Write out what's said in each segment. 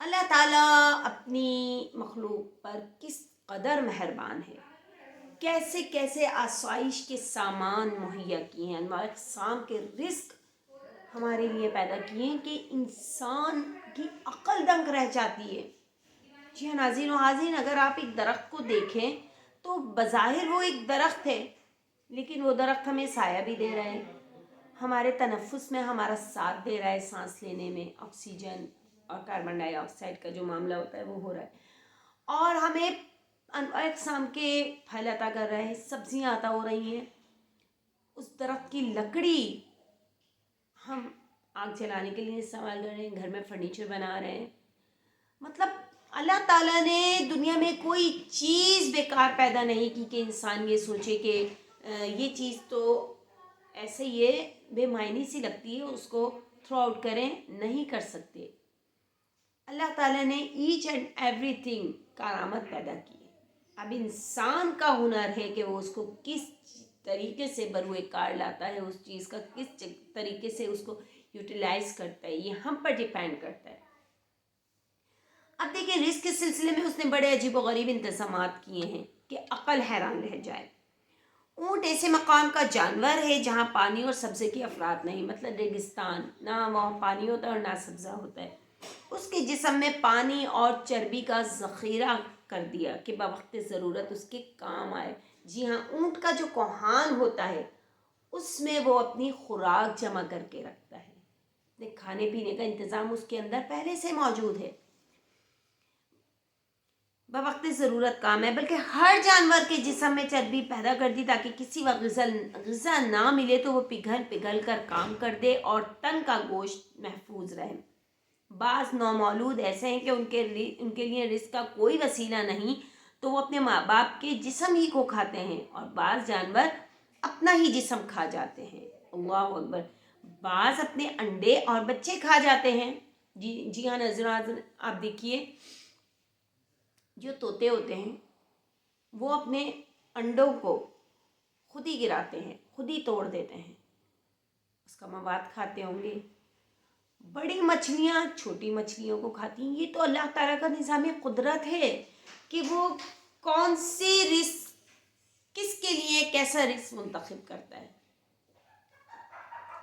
اللہ تعالیٰ اپنی مخلوق پر کس قدر مہربان ہے، کیسے کیسے آسائش کے سامان مہیا کیے ہیں، انواع اقسام کے رزق ہمارے لیے پیدا کیے ہیں کہ انسان کی عقل دنگ رہ جاتی ہے۔ جی ہاں ناظرین و حاضرین، اگر آپ ایک درخت کو دیکھیں تو بظاہر وہ ایک درخت ہے، لیکن وہ درخت ہمیں سایہ بھی دے رہا ہے، ہمارے تنفس میں ہمارا ساتھ دے رہا ہے، سانس لینے میں آکسیجن اور کاربن ڈائی آکسائڈ کا جو معاملہ ہوتا ہے وہ ہو رہا ہے، اور ہمیں انواع اقسام کے پھل عطا کر رہا ہے، سبزیاں عطا ہو رہی ہیں۔ اس درخت کی لکڑی ہم آگ جلانے کے لیے استعمال کر رہے ہیں، گھر میں فرنیچر بنا رہے ہیں۔ مطلب اللہ تعالیٰ نے دنیا میں کوئی چیز بیکار پیدا نہیں کی کہ انسان یہ سوچے کہ یہ چیز تو ایسے یہ بے معنی سی لگتی ہے، اس کو تھرو آؤٹ کریں، نہیں کر سکتے۔ اللہ تعالیٰ نے ایچ اینڈ ایوری تھنگ کارآمد پیدا کی ہے۔ اب انسان کا ہنر ہے کہ وہ اس کو کس طریقے سے بروئے کار لاتا ہے، اس چیز کا کس طریقے سے اس کو یوٹیلائز کرتا ہے، یہ ہم پر ڈیپینڈ کرتا ہے۔ اب دیکھیں رزق کے سلسلے میں اس نے بڑے عجیب و غریب انتظامات کیے ہیں کہ عقل حیران رہ جائے۔ اونٹ ایسے مقام کا جانور ہے جہاں پانی اور سبزے کی افراد نہیں، مطلب ریگستان، نہ وہاں پانی ہوتا ہے اور نہ سبزہ ہوتا ہے۔ اس کے جسم میں پانی اور چربی کا ذخیرہ کر دیا کہ بوقت ضرورت اس کے کام آئے۔ جی ہاں، اونٹ کا جو کوہان ہوتا ہے اس میں وہ اپنی خوراک جمع کر کے رکھتا ہے، کھانے پینے کا انتظام اس کے اندر پہلے سے موجود ہے، بوقت ضرورت کام ہے۔ بلکہ ہر جانور کے جسم میں چربی پیدا کر دی تاکہ کسی وقت غذا نہ ملے تو وہ پگھل کر کام کر دے اور تن کا گوشت محفوظ رہے۔ بعض نومولود ایسے ہیں کہ ان کے لیے رزق کا کوئی وسیلہ نہیں تو وہ اپنے ماں باپ کے جسم ہی کو کھاتے ہیں، اور بعض جانور اپنا ہی جسم کھا جاتے ہیں۔ اللہ اکبر! بعض اپنے انڈے اور بچے کھا جاتے ہیں۔ جی ہاں ناظرین، آپ دیکھیے جو طوطے ہوتے ہیں وہ اپنے انڈوں کو خود ہی گراتے ہیں، خود ہی توڑ دیتے ہیں، اس کا مواد کھاتے ہوں گے۔ بڑی مچھلیاں چھوٹی مچھلیوں کو کھاتی ہیں۔ یہ تو اللہ تعالیٰ کا نظام قدرت ہے کہ وہ کون سی رزق کس کے لیے کیسا رزق منتخب کرتا ہے۔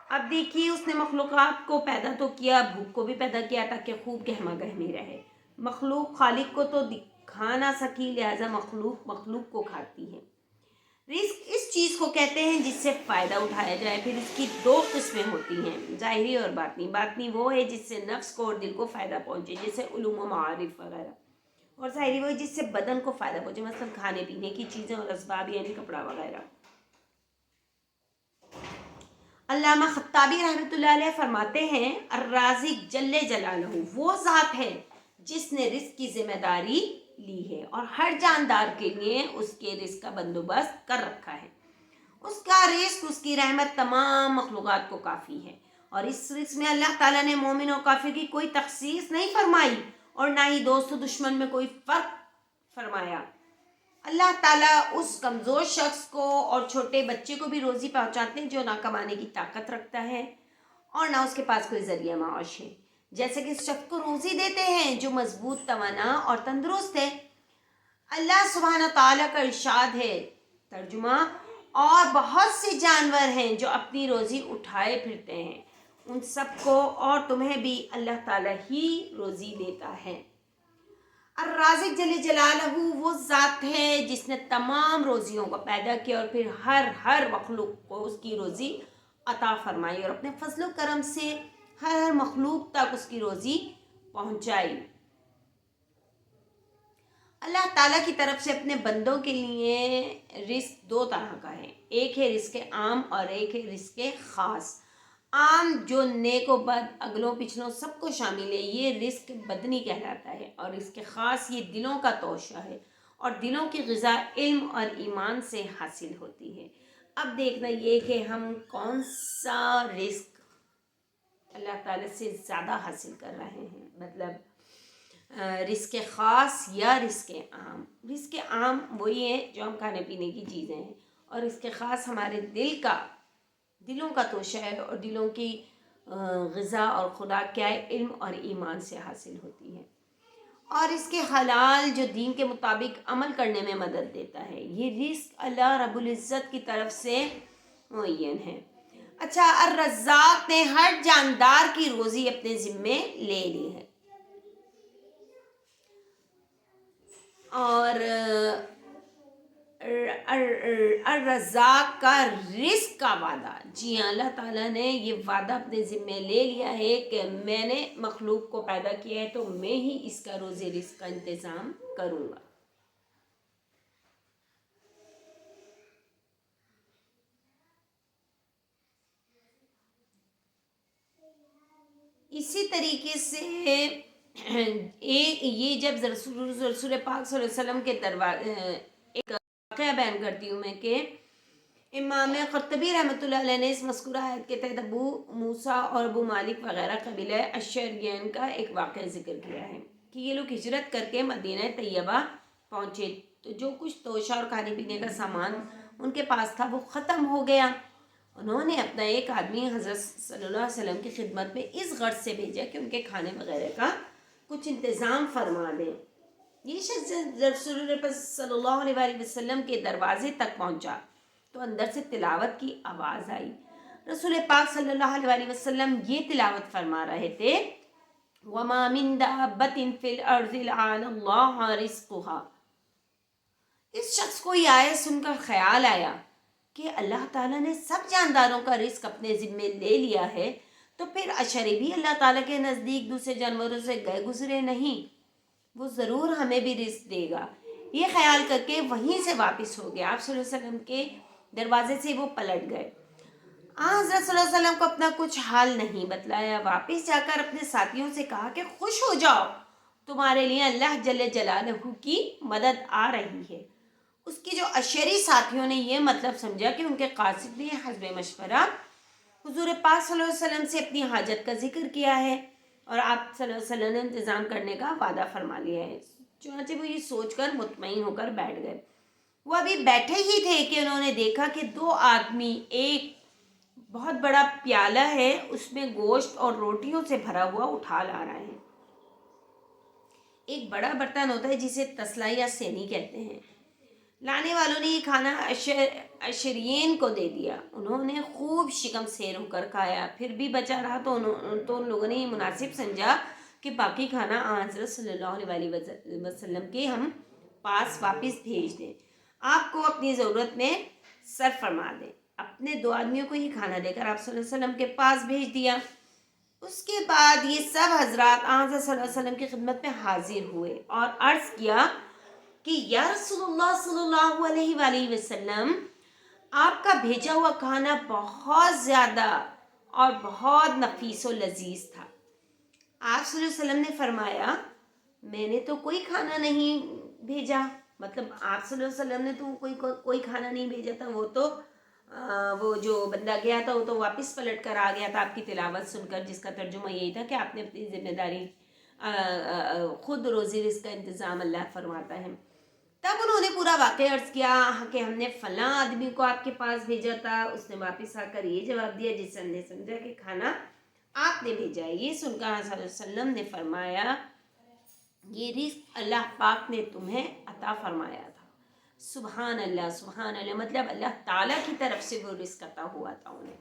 اب دیکھیے اس نے مخلوقات کو پیدا تو کیا، بھوک کو بھی پیدا کیا تاکہ خوب گہما گہمی رہے۔ مخلوق خالق کو تو دکھا نہ سکی، لہذا مخلوق کو کھاتی ہے۔ رزق اس چیز کو کہتے ہیں جس سے فائدہ اٹھایا جائے۔ پھر اس کی دو قسمیں ہوتی ہیں، ظاہری اور باطنی۔ باطنی وہ ہے جس سے نفس کو اور دل کو فائدہ پہنچے، جیسے علوم و معارف وغیرہ، اور ظاہری وہ ہے جس سے بدن کو فائدہ پہنچے، مثلا کھانے پینے کی چیزیں اور اسباب یعنی کپڑا وغیرہ۔ علامہ خطابی رحمۃ اللہ علیہ فرماتے ہیں الرازق جل جلالہ وہ ذات ہے جس نے رزق کی ذمہ داری لی ہے اور ہر جاندار کے لیے اس کے رزق کا بندوبست کر رکھا ہے۔ اس کا رزق، اس کی رحمت تمام مخلوقات کو کافی ہے، اور اس رزق میں اللہ تعالیٰ نے مومن و کافر کی کوئی تخصیص نہیں فرمائی اور نہ ہی دوست و دشمن میں کوئی فرق فرمایا۔ اللہ تعالیٰ اس کمزور شخص کو اور چھوٹے بچے کو بھی روزی پہنچاتے ہیں جو نہ کمانے کی طاقت رکھتا ہے اور نہ اس کے پاس کوئی ذریعہ معاش ہے، جیسے کہ اس شخص کو روزی دیتے ہیں جو مضبوط، توانا اور تندرست ہے۔ اللہ سبحانہ تعالیٰ کا ارشاد ہے، ترجمہ، اور بہت سے جانور ہیں جو اپنی روزی اٹھائے پھرتے ہیں، ان سب کو اور تمہیں بھی اللہ تعالیٰ ہی روزی دیتا ہے۔ الرازق جل جلالہ وہ ذات ہے جس نے تمام روزیوں کو پیدا کیا اور پھر ہر مخلوق کو اس کی روزی عطا فرمائی اور اپنے فضل و کرم سے ہر مخلوق تک اس کی روزی پہنچائی۔ اللہ تعالیٰ کی طرف سے اپنے بندوں کے لیے رزق دو طرح کا ہے، ایک ہے رزق عام اور ایک ہے رزق خاص۔ عام جو نیک و بد، اگلوں پچھلوں سب کو شامل ہے، یہ رزق بدنی کہلاتا ہے، اور رزق خاص یہ دلوں کا توشہ ہے، اور دلوں کی غذا علم اور ایمان سے حاصل ہوتی ہے۔ اب دیکھنا یہ کہ ہم کون سا رزق اللہ تعالیٰ سے زیادہ حاصل کر رہے ہیں، مطلب رزق خاص یا رزق عام۔ رزق عام وہی ہے جو ہم کھانے پینے کی چیزیں ہیں، اور رزق خاص ہمارے دلوں کا توشہ ہے، اور دلوں کی غذا اور خوراک کیا ہے، علم اور ایمان سے حاصل ہوتی ہے۔ اور اس کے حلال جو دین کے مطابق عمل کرنے میں مدد دیتا ہے۔ یہ رزق اللہ رب العزت کی طرف سے معین ہے۔ اچھا، الرزاق نے ہر جاندار کی روزی اپنے ذمے لے لی ہے، اور الرزاق کا رزق کا وعدہ، جی ہاں، اللہ تعالیٰ نے یہ وعدہ اپنے ذمے لے لیا ہے کہ میں نے مخلوق کو پیدا کیا ہے تو میں ہی اس کا روزی رزق کا انتظام کروں گا۔ اسی طریقے سے یہ جب رسول پاک صلی اللہ علیہ وسلم کے ایک واقعہ بیان کرتی ہوں میں کہ امام قرطبی رحمۃ اللہ علیہ نے اس مذکورہ آیت کے تحت ابو موسیٰ اور ابو مالک وغیرہ قبیلہ اشعریین کا ایک واقعہ ذکر کیا ہے کہ یہ لوگ ہجرت کر کے مدینہ طیبہ پہنچے تو جو کچھ توشہ اور کھانے پینے کا سامان ان کے پاس تھا وہ ختم ہو گیا۔ انہوں نے اپنا ایک آدمی حضرت صلی اللہ علیہ وسلم کی خدمت میں اس غرض سے بھیجا کہ ان کے کھانے وغیرہ کا کچھ انتظام فرما دیں۔ یہ شخص رسول اللہ صلی اللہ علیہ وسلم کے دروازے تک پہنچا تو اندر سے تلاوت کی آواز آئی۔ رسول پاک صلی اللہ علیہ وسلم یہ تلاوت فرما رہے تھے، وَمَا مِن دَابَّةٍ فِي الْأَرْضِ إِلَّا عَلَى اللَّهِ رِزْقُهَا۔ اس شخص کو یہ آیت سن کر خیال آیا کہ اللہ تعالیٰ نے سب جانداروں کا رزق اپنے ذمے لے لیا ہے تو پھر اشرے بھی اللہ تعالیٰ کے نزدیک دوسرے جانوروں سے گئے گزرے نہیں، وہ ضرور ہمیں بھی رزق دے گا۔ یہ خیال کر کے وہیں سے واپس ہو گیا۔ آپ صلی اللہ علیہ وسلم کے دروازے سے وہ پلٹ گئے۔ حضرت صلی اللہ علیہ وسلم کو اپنا کچھ حال نہیں بتلایا، واپس جا کر اپنے ساتھیوں سے کہا کہ خوش ہو جاؤ، تمہارے لیے اللہ جل جلالہ کی مدد آ رہی ہے۔ اس کی جو اشعری ساتھیوں نے یہ مطلب سمجھا کہ ان کے قاصد نے حسب مشورہ حضور پاک صلی اللہ علیہ وسلم سے اپنی حاجت کا ذکر کیا ہے اور آپ صلی اللہ علیہ وسلم نے انتظام کرنے کا وعدہ فرما لیا ہے۔ چنانچہ وہ یہ سوچ کر مطمئن ہو کر بیٹھ گئے۔ وہ ابھی بیٹھے ہی تھے کہ انہوں نے دیکھا کہ دو آدمی ایک بہت بڑا پیالہ ہے اس میں گوشت اور روٹیوں سے بھرا ہوا اٹھا لا رہے ہیں۔ ایک بڑا برتن ہوتا ہے جسے تسلا یا سینی کہتے ہیں۔ لانے والوں نے یہ کھانا اشرین کو دے دیا، انہوں نے خوب شکم سیر ہو کر کھایا، پھر بھی بچا رہا تو ان لوگوں نے یہ مناسب سمجھا کہ باقی کھانا حضرت صلی اللہ علیہ وسلم کے ہم پاس واپس بھیج دیں، آپ کو اپنی ضرورت میں صرف فرما دیں۔ اپنے دو آدمیوں کو یہ کھانا دے کر آپ صلی اللہ علیہ وسلم کے پاس بھیج دیا۔ اس کے بعد یہ سب حضرات حضرت صلی اللہ علیہ وسلم کی خدمت میں حاضر ہوئے اور عرض کیا کہ یا رسول اللہ صلی اللہ علیہ وسلم، آپ کا بھیجا ہوا کھانا بہت زیادہ اور بہت نفیس و لذیذ تھا۔ آپ صلی اللہ علیہ وسلم نے فرمایا، میں نے تو کوئی کھانا نہیں بھیجا، مطلب آپ صلی اللہ علیہ وسلم نے تو کوئی کھانا نہیں بھیجا تھا، وہ جو بندہ گیا تھا وہ تو واپس پلٹ کر آ گیا تھا آپ کی تلاوت سن کر، جس کا ترجمہ یہی تھا کہ آپ نے اپنی ذمہ داری خود روزی رزق کا انتظام اللہ فرماتا ہے۔ تب انہوں نے پورا واقعہ عرض کیا کہ ہم نے فلاں آدمی کو آپ کے پاس بھیجا تھا، اس نے واپس آ کر یہ جواب دیا جس سے ہم نے سمجھا کہ کھانا آپ نے بھیجا ہے۔ یہ سن کر صلی اللہ علیہ وسلم نے فرمایا، یہ رزق اللہ پاک نے تمہیں عطا فرمایا تھا۔ سبحان اللہ، سبحان اللہ، مطلب اللہ تعالیٰ کی طرف سے وہ رزق عطا ہوا تھا انہیں،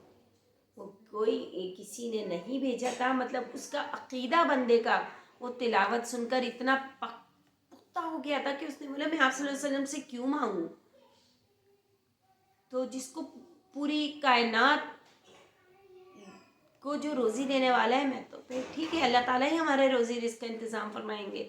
وہ کوئی کسی نے نہیں بھیجا تھا۔ مطلب اس کا عقیدہ بندے کا وہ تلاوت سن کر اتنا پختہ ہو گیا تھا کہ اس نے بولا میں آپ صلی اللہ علیہ وسلم سے کیوں مانگوں، تو جس کو پوری کائنات کو جو روزی دینے والا ہے، میں تو پھر ٹھیک ہے اللہ تعالیٰ ہی ہمارے روزی رزق کا انتظام فرمائیں گے۔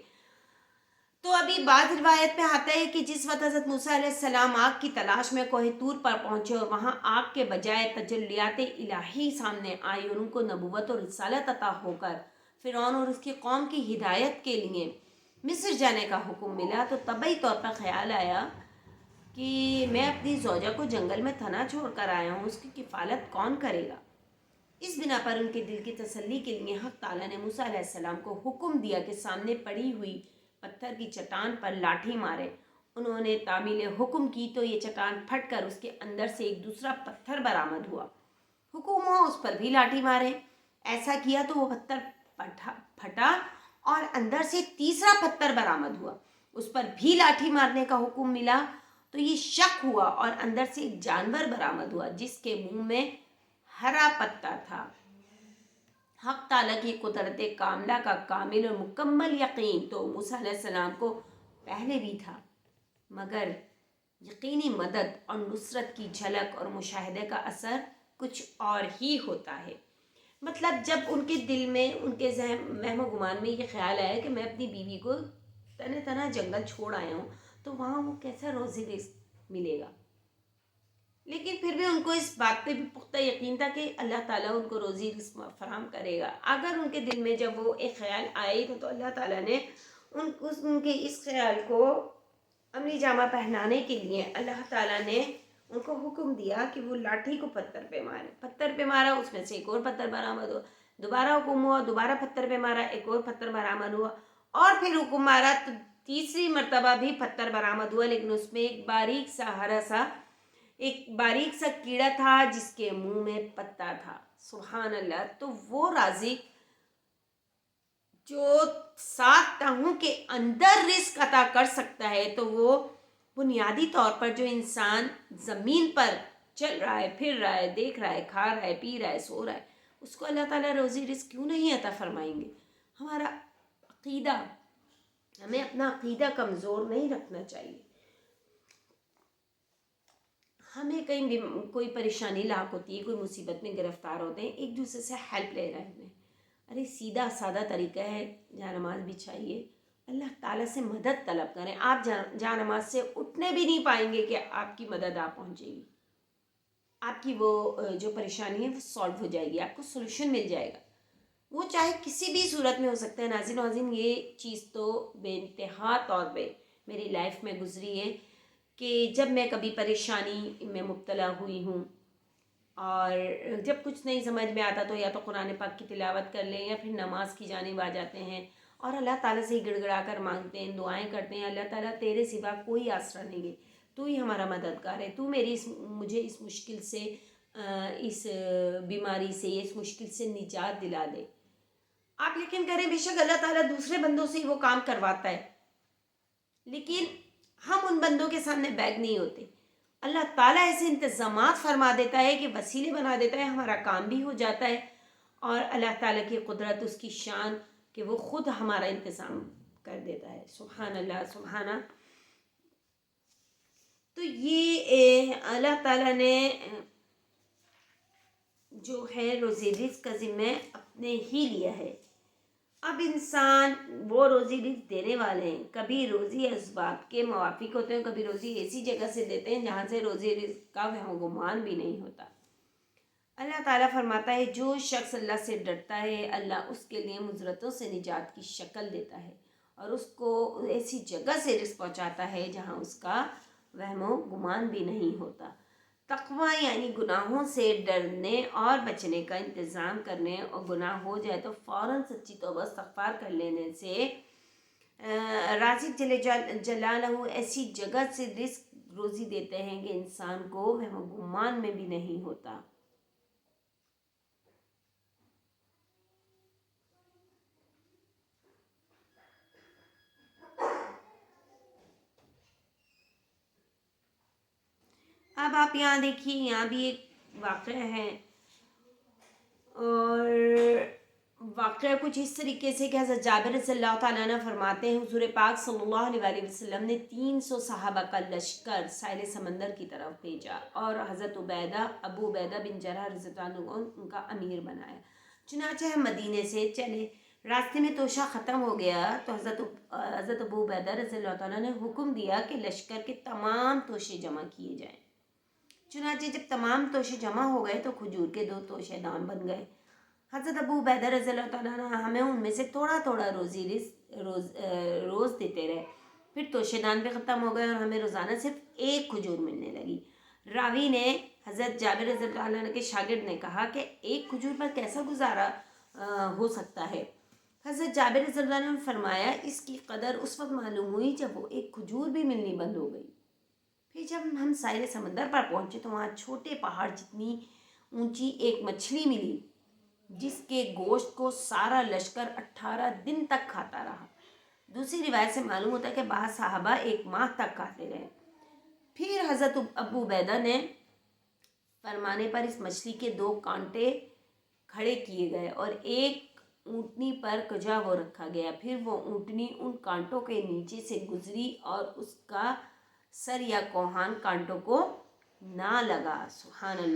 تو ابھی بعض روایت میں آتا ہے کہ جس وقت حضرت موسیٰ علیہ السلام آگ کی تلاش میں کوہ طور پر پہنچے اور وہاں آگ کے بجائے تجلیات الہی سامنے آئی اور ان کو نبوت اور رسالت عطا ہو کر فرعون اور اس کی قوم کی ہدایت کے لیے مصر جانے کا حکم ملا، تو طبعی طور پر خیال آیا کہ میں اپنی زوجہ کو جنگل میں تنہا چھوڑ کر آیا ہوں، اس کی کفالت کون کرے گا؟ اس بنا پر ان کے دل کی تسلی کے لیے حق تعالیٰ نے موسیٰ علیہ السلام کو حکم دیا کہ سامنے پڑی ہوئی پتھر کی چٹان پر لاٹھی مارے۔ انہوں نے تعمیل حکم کی تو یہ چٹان پھٹ کر اس کے اندر سے ایک دوسرا پتھر برآمد ہوا۔ حکم ہوا اس پر بھی لاٹھی مارے۔ ایسا کیا تو وہ پتھر پھٹا اور اندر سے تیسرا پتھر برآمد ہوا، اس پر بھی لاٹھی مارنے کا حکم ملا تو یہ شک ہوا اور اندر سے ایک جانور برآمد ہوا جس کے منہ میں ہرا پتا تھا۔ حق تعالیٰ کی قدرت کاملہ کا کامل اور مکمل یقین تو موسیٰ علیہ السلام کو پہلے بھی تھا، مگر یقینی مدد اور نصرت کی جھلک اور مشاہدے کا اثر کچھ اور ہی ہوتا ہے۔ مطلب جب ان کے دل میں، ان کے ذہن وہم و گمان میں یہ خیال آیا کہ میں اپنی بیوی کو تنہ تنہ جنگل چھوڑ آیا ہوں تو وہاں وہ کیسا روزی رزق ملے گا، لیکن پھر بھی ان کو اس بات پہ بھی پختہ یقین تھا کہ اللہ تعالیٰ ان کو روزی رزق فراہم کرے گا۔ اگر ان کے دل میں جب وہ ایک خیال آئی تو اللہ تعالیٰ نے ان کے اس خیال کو عملی جامہ پہنانے کے لیے اللہ تعالیٰ نے ان کو حکم دیا کہ وہ لاٹھی کو پتھر پہ مارے۔ پتھر پہ مارا، اس میں سے ایک اور پتھر برآمد ہوا، دوبارہ حکم ہوا، دوبارہ پتھر پہ مارا، ایک اور پتھر برآمد ہوا، اور پھر حکم مارا تو تیسری مرتبہ بھی پتھر برآمد ہوا، لیکن اس میں ایک باریک سا کیڑا تھا جس کے منہ میں پتا تھا۔ سبحان اللہ۔ تو وہ رازق جو 7 تہوں کے اندر رزق عطا کر سکتا ہے، تو وہ بنیادی طور پر جو انسان زمین پر چل رہا ہے، پھر رہا ہے، دیکھ رہا ہے، کھا رہا ہے، پی رہا ہے، سو رہا ہے، اس کو اللہ تعالیٰ روزی رزق کیوں نہیں عطا فرمائیں گے؟ ہمارا عقیدہ، ہمیں اپنا عقیدہ کمزور نہیں رکھنا چاہیے۔ ہمیں کہیں بھی کوئی پریشانی لاحق ہوتی ہے، کوئی مصیبت میں گرفتار ہوتے ہیں، ایک دوسرے سے ہیلپ لے رہے ہیں۔ ارے سیدھا سادہ طریقہ ہے، جہاں نماز بچھائیے، اللہ تعالیٰ سے مدد طلب کریں۔ آپ جہاں نماز سے اٹھنے بھی نہیں پائیں گے کہ آپ کی مدد آپ پہنچے گی، آپ کی وہ جو پریشانی ہے وہ سالو ہو جائے گی، آپ کو سولوشن مل جائے گا، وہ چاہے کسی بھی صورت میں ہو سکتا ہے۔ ناظرین، یہ چیز تو بے انتہا طور پہ میری لائف میں گزری ہے کہ جب میں کبھی پریشانی میں مبتلا ہوئی ہوں اور جب کچھ نہیں سمجھ میں آتا تو یا تو قرآن پاک کی تلاوت کر لیں یا پھر نماز کی جانب آ جاتے ہیں اور اللہ تعالیٰ سے گڑ گڑا کر مانگتے ہیں، دعائیں کرتے ہیں، اللہ تعالیٰ تیرے سوا کوئی آسرا نہیں ہے، تو ہی ہمارا مددگار ہے، تو مجھے اس مشکل سے، اس بیماری سے، اس مشکل سے نجات دلا دے۔ آپ یقین کریں، بے شک اللہ تعالیٰ دوسرے بندوں سے ہی وہ کام کرواتا ہے، لیکن ہم ان بندوں کے سامنے بیگ نہیں ہوتے۔ اللہ تعالیٰ ایسے انتظامات فرما دیتا ہے کہ وسیلے بنا دیتا ہے، ہمارا کام بھی ہو جاتا ہے، اور اللہ تعالیٰ کی قدرت، اس کی شان کہ وہ خود ہمارا انتظام کر دیتا ہے۔ سبحان اللہ، سبحانہ۔ تو یہ اللہ تعالیٰ نے جو ہے روزی رزق کا ذمہ اپنے ہی لیا ہے۔ اب انسان وہ روزی رزق دینے والے ہیں، کبھی روزی اسباب کے موافق ہوتے ہیں، کبھی روزی ایسی جگہ سے دیتے ہیں جہاں سے روزی رزق کا وہم و گمان بھی نہیں ہوتا۔ اللہ تعالیٰ فرماتا ہے جو شخص اللہ سے ڈرتا ہے، اللہ اس کے لیے مضرتوں سے نجات کی شکل دیتا ہے اور اس کو ایسی جگہ سے رزق پہنچاتا ہے جہاں اس کا وہم و گمان بھی نہیں ہوتا۔ تقویٰ یعنی گناہوں سے ڈرنے اور بچنے کا انتظام کرنے، اور گناہ ہو جائے تو فوراً سچی توبہ استغفار کر لینے سے رازق جل جلالہ ایسی جگہ سے رزق روزی دیتے ہیں کہ انسان کو وہم و گمان میں بھی نہیں ہوتا۔ اب آپ یہاں دیکھیے، یہاں بھی ایک واقعہ ہے، اور واقعہ کچھ اس طریقے سے کہ حضرت جابر رضی اللہ تعالیٰ عنہ فرماتے ہیں حضور پاک صلی اللہ علیہ وسلم نے 300 صحابہ کا لشکر ساحل سمندر کی طرف بھیجا اور حضرت ابو عبیدہ بن جراح رضی اللہ عنہ کو ان کا امیر بنایا۔ چنانچہ ہم مدینے سے چلے، راستے میں توشہ ختم ہو گیا تو حضرت ابو عبیدہ رضی اللہ تعالیٰ نے حکم دیا کہ لشکر کے تمام توشے جمع کیے جائیں۔ چنانچہ جب تمام توشے جمع ہو گئے تو کھجور کے 2 توشے دان بن گئے۔ حضرت ابو عبیدہ رضی اللہ تعالیٰ عنہ ہمیں ان میں سے تھوڑا تھوڑا روز دیتے رہے، پھر توشے دان بھی ختم ہو گئے اور ہمیں روزانہ صرف 1 کھجور ملنے لگی۔ راوی نے حضرت جابر رضی اللہ عنہ کے شاگرد نے کہا کہ 1 کھجور پر کیسا گزارا ہو سکتا ہے؟ حضرت جابر رضی اللہ عنہ نے فرمایا اس کی قدر اس وقت معلوم ہوئی جب وہ 1 کھجور بھی ملنی بند ہو گئی۔ پھر جب ہم ساحل سمندر پر پہنچے تو وہاں چھوٹے پہاڑ جتنی اونچی ایک مچھلی ملی جس کے گوشت کو سارا لشکر 18 دن تک کھاتا رہا۔ دوسری روایت سے معلوم ہوتا ہے کہ بعض صحابہ 1 ماہ تک کھاتے رہے۔ پھر حضرت ابو عبیدہ نے فرمانے پر اس مچھلی کے 2 کانٹے کھڑے کیے گئے اور ایک اونٹنی پر کجا وہ رکھا گیا۔ پھر وہ اونٹنی ان کانٹوں کے نیچے سے گزری اور اس کا سر یا کوہان کانٹوں کو نہ لگا۔ سبحان اللہ۔